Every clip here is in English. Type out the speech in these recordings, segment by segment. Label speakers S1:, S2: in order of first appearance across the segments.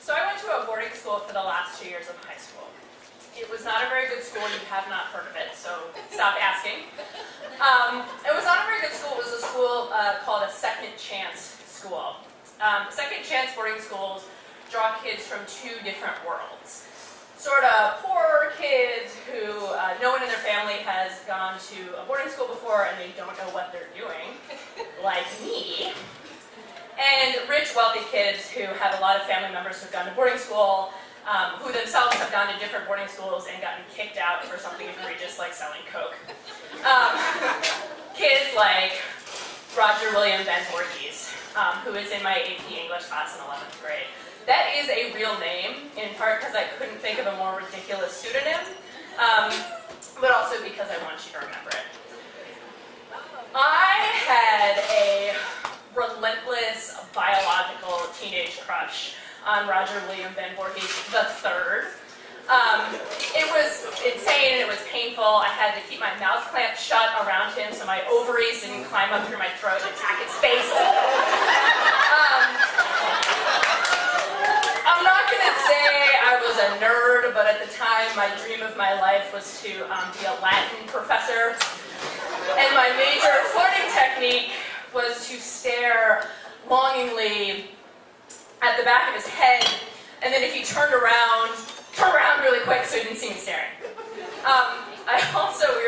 S1: So I went to a boarding school for the last 2 years of high school. It was not a very good school. You have not heard of it, so stop asking. It was not a very good school. It was a school called a second chance school. Second chance boarding schools draw kids from two different worlds. Sort of poor kids who no one in their family has gone to a boarding school before and they don't know what they're doing, like me. And rich, wealthy kids who have a lot of family members who've gone to boarding school, who themselves have gone to different boarding schools and gotten kicked out for something egregious like selling Coke. Kids like Roger William Ben Voorhees, who is in my AP English class in 11th grade. That is a real name, in part because I couldn't think of a more ridiculous pseudonym, but also because I want you to remember it. I had a relentless biological teenage crush on Roger William Ben Voorhees III. It was insane and it was painful. I had to keep my mouth clamped shut around him so my ovaries didn't climb up through my throat and attack his face. I'm not going to say I was a nerd, but at the time my dream of my life was to be a Latin professor. And my major flirting technique was to stare longingly at the back of his head, and then if he turned around really quick so he didn't see me staring. We were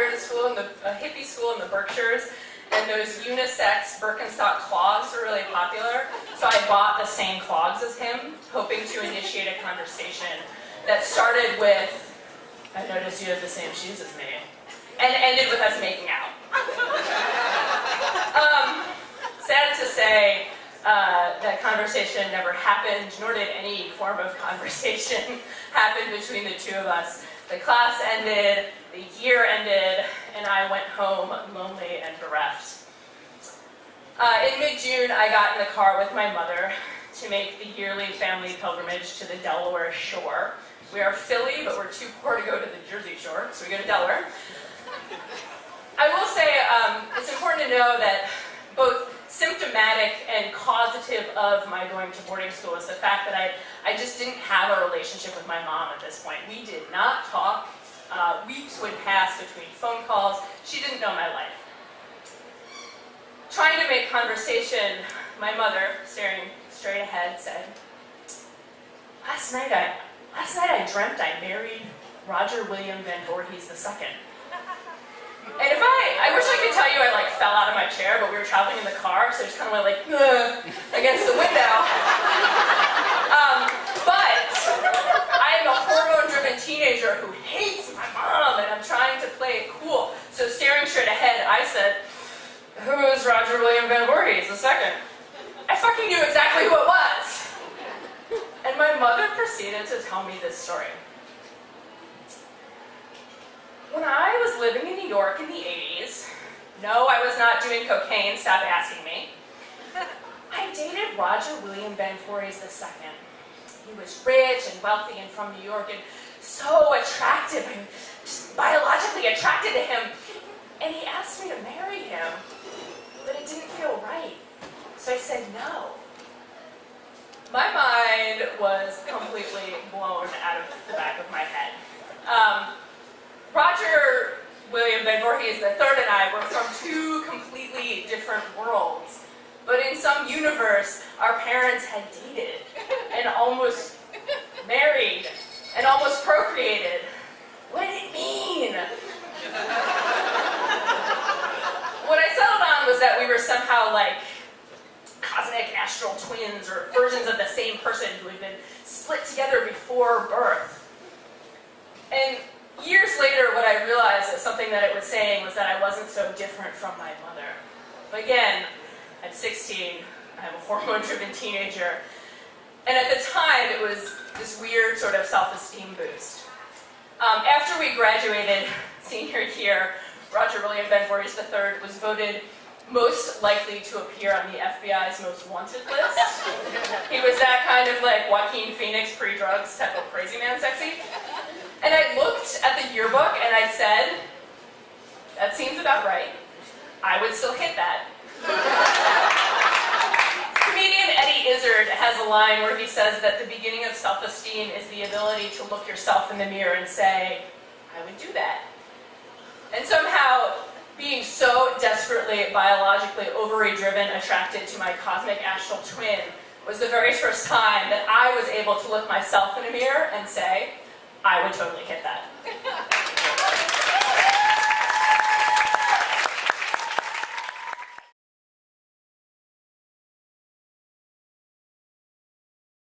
S1: at a hippie school in the Berkshires, and those unisex Birkenstock clogs were really popular, so I bought the same clogs as him, hoping to initiate a conversation that started with, "I noticed you have the same shoes as me," and ended with us making out. Sad to say, that conversation never happened, nor did any form of conversation happen between the two of us. The class ended, the year ended, and I went home lonely and bereft. In mid-June, I got in the car with my mother to make the yearly family pilgrimage to the Delaware shore. We are Philly, but we're too poor to go to the Jersey Shore, so we go to Delaware. I will say, it's important to know that both symptomatic and causative of my going to boarding school is the fact that I just didn't have a relationship with my mom at this point. We did not talk. Weeks would pass between phone calls. She didn't know my life. Trying to make conversation, my mother, staring straight ahead, said, Last night I dreamt I married Roger William Ben Voorhees II. And I wish I could tell you I fell out of my chair, but we were traveling in the car, so I just kind of went against the window. But I'm a hormone-driven teenager who hates my mom, and I'm trying to play it cool. So staring straight ahead, I said, "Who is Roger William Ben Voorhees II?" I fucking knew exactly who it was. And my mother proceeded to tell me this story. When I was living in New York in the 80s, no, I was not doing cocaine, stop asking me, I dated Roger William Ben Voorhees II. He was rich and wealthy and from New York and so attractive. I'm just biologically attracted to him. And he asked me to marry him, but it didn't feel right. So I said no. My mind was completely blown out of the back of my head. Roger William Ben Voorhees III and I were from two completely different worlds. But in some universe, our parents had dated and almost married and almost procreated. What did it mean? What I settled on was that we were somehow like cosmic astral twins or versions of the same person who had been split together before birth. And years later, what I realized that something that it was saying was that I wasn't so different from my mother. But again, at 16, I'm a hormone-driven teenager. And at the time, it was this weird sort of self-esteem boost. After we graduated senior year, Roger William Ben Voorhees III was voted most likely to appear on the FBI's most wanted list. He was that kind of like Joaquin Phoenix pre-drugs type of crazy man sexy. And I looked at the yearbook and I said, that seems about right. I would still hit that. Comedian Eddie Izzard has a a line where he says that the beginning of self-esteem is the ability to look yourself in the mirror and say, I would do that. And somehow, being so desperately, biologically, ovary-driven, attracted to my cosmic astral twin was the very first time that I was able to look myself in a mirror and say, I would totally hit that.